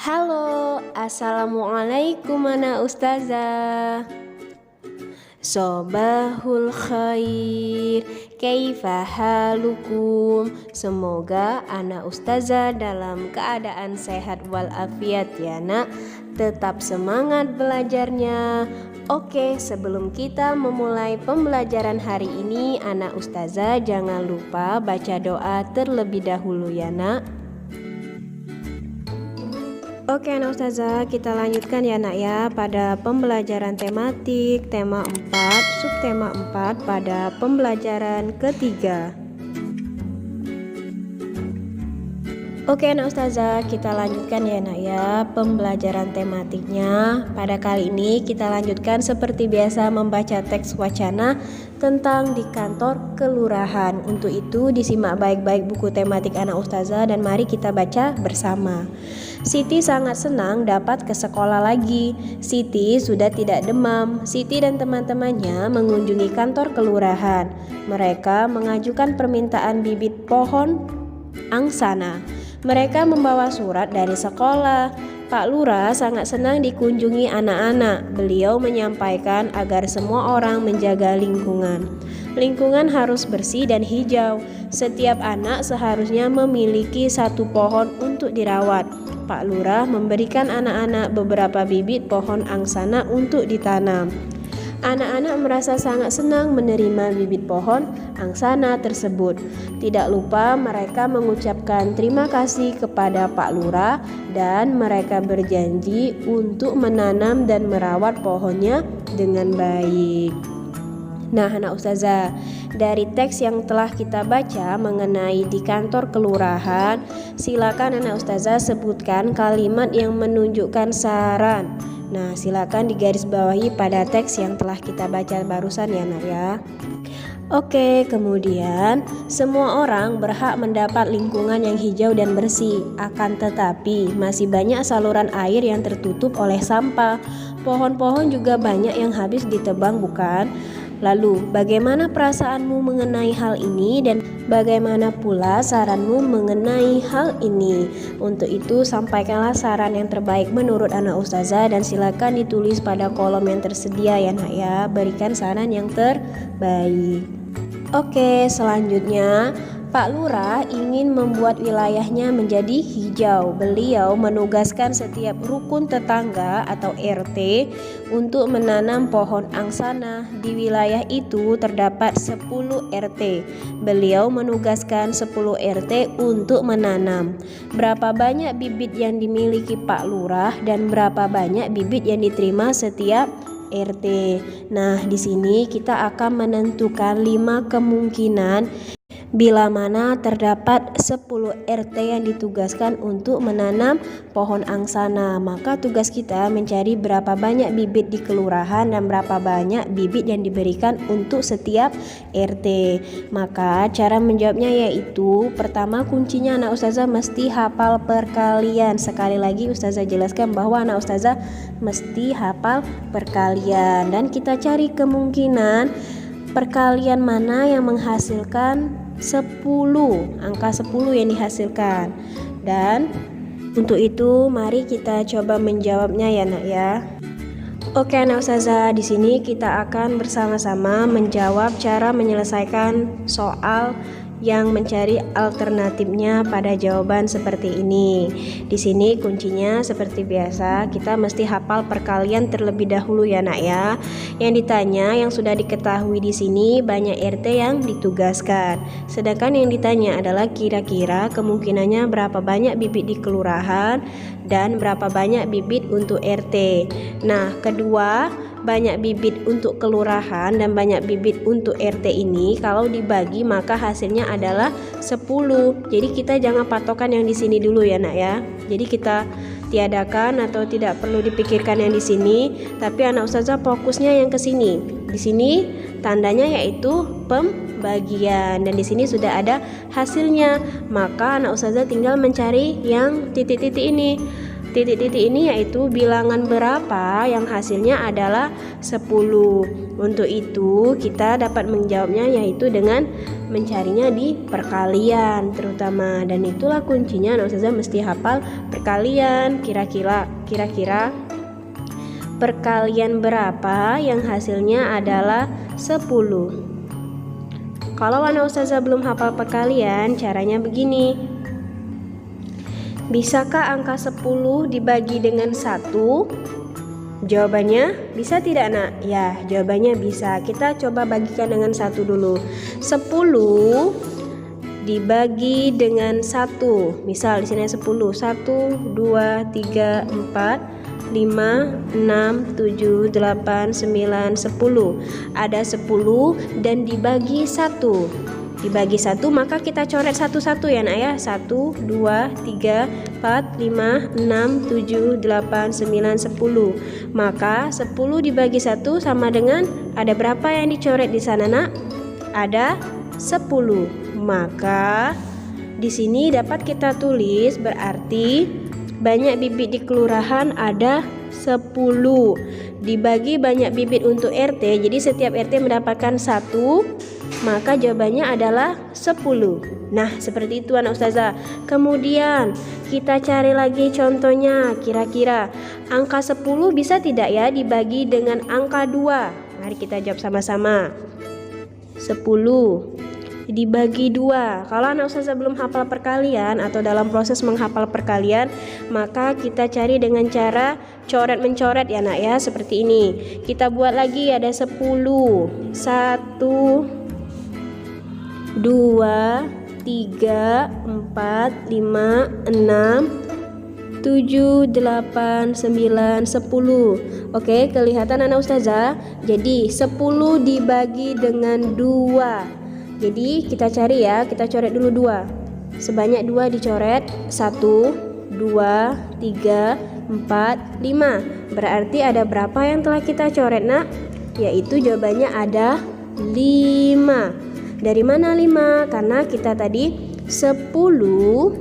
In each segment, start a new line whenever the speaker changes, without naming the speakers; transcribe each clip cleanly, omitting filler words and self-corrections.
Halo, assalamualaikum anak ustazah. Sobahul khair, kaifa halukum. Semoga anak ustazah dalam keadaan sehat walafiat ya nak. Tetap semangat belajarnya. Oke, sebelum kita memulai pembelajaran hari ini, anak ustazah jangan lupa baca doa terlebih dahulu ya nak. Oke anak ustazah, kita lanjutkan ya nak ya pada pembelajaran tematik tema 4, subtema 4 pada pembelajaran ketiga. Oke anak ustazah, kita lanjutkan ya nak ya pembelajaran tematiknya. Pada kali ini kita lanjutkan seperti biasa membaca teks wacana tentang di kantor kelurahan. Untuk itu disimak baik-baik buku tematik anak ustazah dan mari kita baca bersama. Siti sangat senang dapat ke sekolah lagi. Siti sudah tidak demam. Siti dan teman-temannya mengunjungi kantor kelurahan. Mereka mengajukan permintaan bibit pohon angsana. Mereka membawa surat dari sekolah. Pak Lurah sangat senang dikunjungi anak-anak. Beliau menyampaikan agar semua orang menjaga lingkungan. Lingkungan harus bersih dan hijau. Setiap anak seharusnya memiliki satu pohon untuk dirawat. Pak Lurah memberikan anak-anak beberapa bibit pohon angsana untuk ditanam. Anak-anak merasa sangat senang menerima bibit pohon angsana tersebut. Tidak lupa mereka mengucapkan terima kasih kepada Pak Lurah dan mereka berjanji untuk menanam dan merawat pohonnya dengan baik. Nah anak ustazah, dari teks yang telah kita baca mengenai di kantor kelurahan, silakan anak ustazah sebutkan kalimat yang menunjukkan saran. Nah silakan digarisbawahi pada teks yang telah kita baca barusan ya nak ya. Oke, kemudian semua orang berhak mendapat lingkungan yang hijau dan bersih. Akan tetapi masih banyak saluran air yang tertutup oleh sampah. Pohon-pohon juga banyak yang habis ditebang bukan? Lalu, bagaimana perasaanmu mengenai hal ini dan bagaimana pula saranmu mengenai hal ini? Untuk itu, sampaikanlah saran yang terbaik menurut anak ustazah dan silakan ditulis pada kolom yang tersedia ya nak ya. Berikan saran yang terbaik. Oke, selanjutnya Pak Lurah ingin membuat wilayahnya menjadi hijau. Beliau menugaskan setiap rukun tetangga atau RT untuk menanam pohon angsana. Di wilayah itu terdapat 10 RT. Beliau menugaskan 10 RT untuk menanam. Berapa banyak bibit yang dimiliki Pak Lurah dan berapa banyak bibit yang diterima setiap RT. Nah, di sini kita akan menentukan 5 kemungkinan bila mana terdapat 10 RT yang ditugaskan untuk menanam pohon angsana. Maka tugas kita mencari berapa banyak bibit di kelurahan dan berapa banyak bibit yang diberikan untuk setiap RT. Maka cara menjawabnya yaitu pertama kuncinya anak ustazah mesti hafal perkalian. Sekali lagi ustazah jelaskan bahwa anak ustazah mesti hafal perkalian dan kita cari kemungkinan perkalian mana yang menghasilkan 10, angka 10 yang dihasilkan. Dan untuk itu mari kita coba menjawabnya ya nak ya. Oke anak ustazah, di sini kita akan bersama-sama menjawab cara menyelesaikan soal yang mencari alternatifnya pada jawaban seperti ini. Di sini kuncinya seperti biasa, kita mesti hafal perkalian terlebih dahulu ya nak ya. Yang ditanya yang sudah diketahui di sini banyak RT yang ditugaskan. Sedangkan yang ditanya adalah kira-kira kemungkinannya berapa banyak bibit di kelurahan dan berapa banyak bibit untuk RT. Nah, kedua banyak bibit untuk kelurahan dan banyak bibit untuk RT ini kalau dibagi maka hasilnya adalah 10. Jadi kita jangan patokan yang di sini dulu ya nak ya. Jadi kita tiadakan atau tidak perlu dipikirkan yang di sini, tapi anak ustazah fokusnya yang ke sini. Di sini tandanya yaitu pembagian dan di sini sudah ada hasilnya. Maka anak ustazah tinggal mencari yang titik-titik ini. titik-titik ini yaitu bilangan berapa yang hasilnya adalah 10. Untuk itu kita dapat menjawabnya yaitu dengan mencarinya di perkalian terutama, dan itulah kuncinya anak ustazah mesti hafal perkalian. Kira-kira perkalian berapa yang hasilnya adalah 10. Kalau anak ustazah belum hafal perkalian, caranya begini. Bisakah angka 10 dibagi dengan 1? Jawabannya bisa tidak nak? Ya, jawabannya bisa. Kita coba bagikan dengan 1 dulu. 10 dibagi dengan 1. Misal di sini 10. 1, 2, 3, 4, 5, 6, 7, 8, 9, 10. Ada 10 dan dibagi 1. Dibagi 1 maka kita coret satu-satu ya nak ya. 1, 2, 3, 4, 5, 6, 7, 8, 9, 10. Maka 10 dibagi 1 sama dengan ada berapa yang dicoret di sana nak? Ada 10. Maka di sini dapat kita tulis berarti banyak bibit di kelurahan ada 10. Dibagi banyak bibit untuk RT, jadi setiap RT mendapatkan 1, maka jawabannya adalah 10. Nah, seperti itu anak ustazah. Kemudian kita cari lagi contohnya. Kira-kira angka 10 bisa tidak ya dibagi dengan angka 2? Mari kita jawab sama-sama. 10 dibagi 2. Kalau anak ustazah belum hafal perkalian atau dalam proses menghafal perkalian, maka kita cari dengan cara coret-mencoret ya nak ya, seperti ini. Kita buat lagi, ada 10. 1, 2, 3, 4, 5, 6, 7, 8, 9, 10. Oke, kelihatan anak ustazah? Jadi 10 dibagi dengan 2. Jadi kita cari ya, kita coret dulu 2. Sebanyak 2 dicoret. 1, 2, 3, 4, 5. Berarti ada berapa yang telah kita coret nak? Yaitu jawabannya ada 5. Dari mana 5? Karena kita tadi 10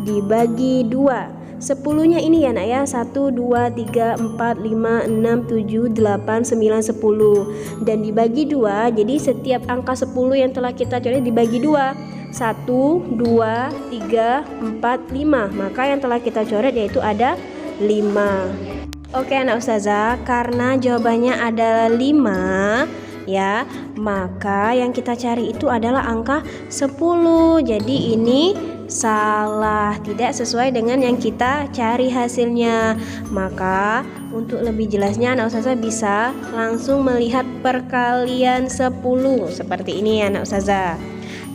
dibagi 2. 10-nya ini ya nak ya, 1, 2, 3, 4, 5, 6, 7, 8, 9, 10. Dan dibagi 2, jadi setiap angka 10 yang telah kita coret dibagi 2. 1, 2, 3, 4, 5. Maka yang telah kita coret yaitu ada 5. Oke anak ustazah, karena jawabannya adalah 5 ya, maka yang kita cari itu adalah angka 10. Jadi ini salah, tidak sesuai dengan yang kita cari hasilnya. Maka untuk lebih jelasnya anak ustazah bisa langsung melihat perkalian 10 seperti ini ya anak ustazah.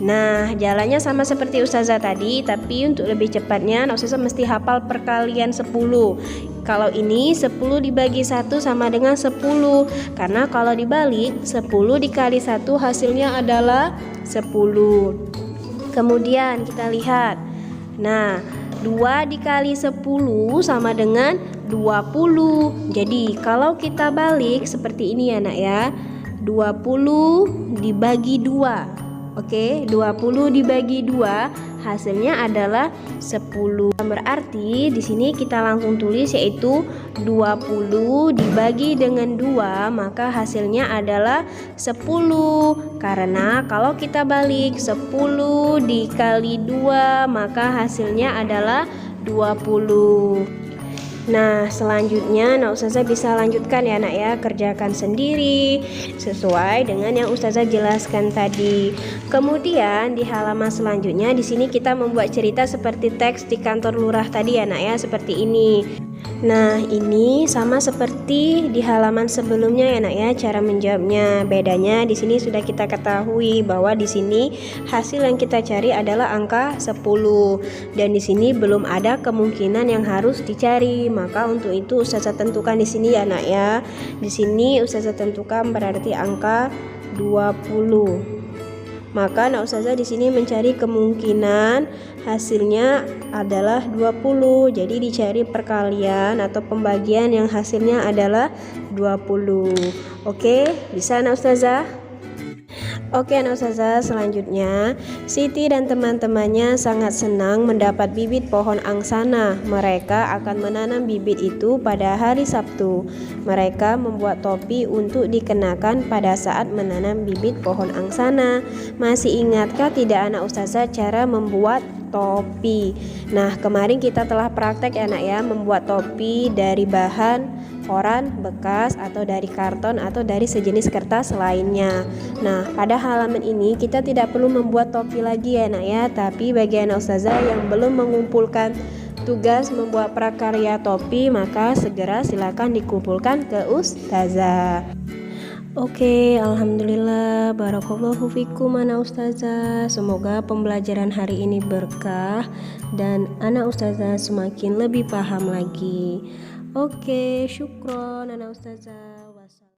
Nah, jalannya sama seperti ustazah tadi, tapi untuk lebih cepatnya anak ustazah mesti hafal perkalian 10. Kalau ini 10 dibagi 1 sama dengan 10. Karena kalau dibalik 10 dikali 1 hasilnya adalah 10. Kemudian kita lihat. Nah, 2 dikali 10 sama dengan 20. Jadi kalau kita balik seperti ini ya nak ya. 20 dibagi 2. Oke, 20 dibagi 2 hasilnya adalah 10. Berarti di sini kita langsung tulis yaitu 20 dibagi dengan 2, maka hasilnya adalah 10. Karena kalau kita balik 10 dikali 2, maka hasilnya adalah 20. Nah, selanjutnya ustazah bisa lanjutkan ya nak ya, kerjakan sendiri sesuai dengan yang ustazah jelaskan tadi. Kemudian di halaman selanjutnya di sini kita membuat cerita seperti teks di kantor lurah tadi ya nak ya, seperti ini. Nah, ini sama seperti di halaman sebelumnya ya nak ya, cara menjawabnya. Bedanya di sini sudah kita ketahui bahwa di sini hasil yang kita cari adalah angka 10 dan di sini belum ada kemungkinan yang harus dicari. Maka untuk itu ustazah tentukan di sini ya nak ya. Di sini ustazah tentukan berarti angka 20. Maka ustazah di sini mencari kemungkinan hasilnya adalah 20. Jadi dicari perkalian atau pembagian yang hasilnya adalah 20. Oke, bisa ustazah? Oke anak ustazah, selanjutnya Siti dan teman-temannya sangat senang mendapat bibit pohon angsana. Mereka akan menanam bibit itu pada hari Sabtu. Mereka membuat topi untuk dikenakan pada saat menanam bibit pohon angsana. Masih ingatkah tidak anak ustazah cara membuat topi? Nah, kemarin kita telah praktek ya anak ya, membuat topi dari bahan koran bekas atau dari karton atau dari sejenis kertas lainnya. Nah, pada halaman ini kita tidak perlu membuat topi lagi ya nak ya, tapi bagi anak ustazah yang belum mengumpulkan tugas membuat prakarya topi, maka segera silakan dikumpulkan ke ustazah. Oke, alhamdulillah, barakallahu fikum anak ustazah. Semoga pembelajaran hari ini berkah dan anak ustazah semakin lebih paham lagi. Oke, syukron anak ustazah.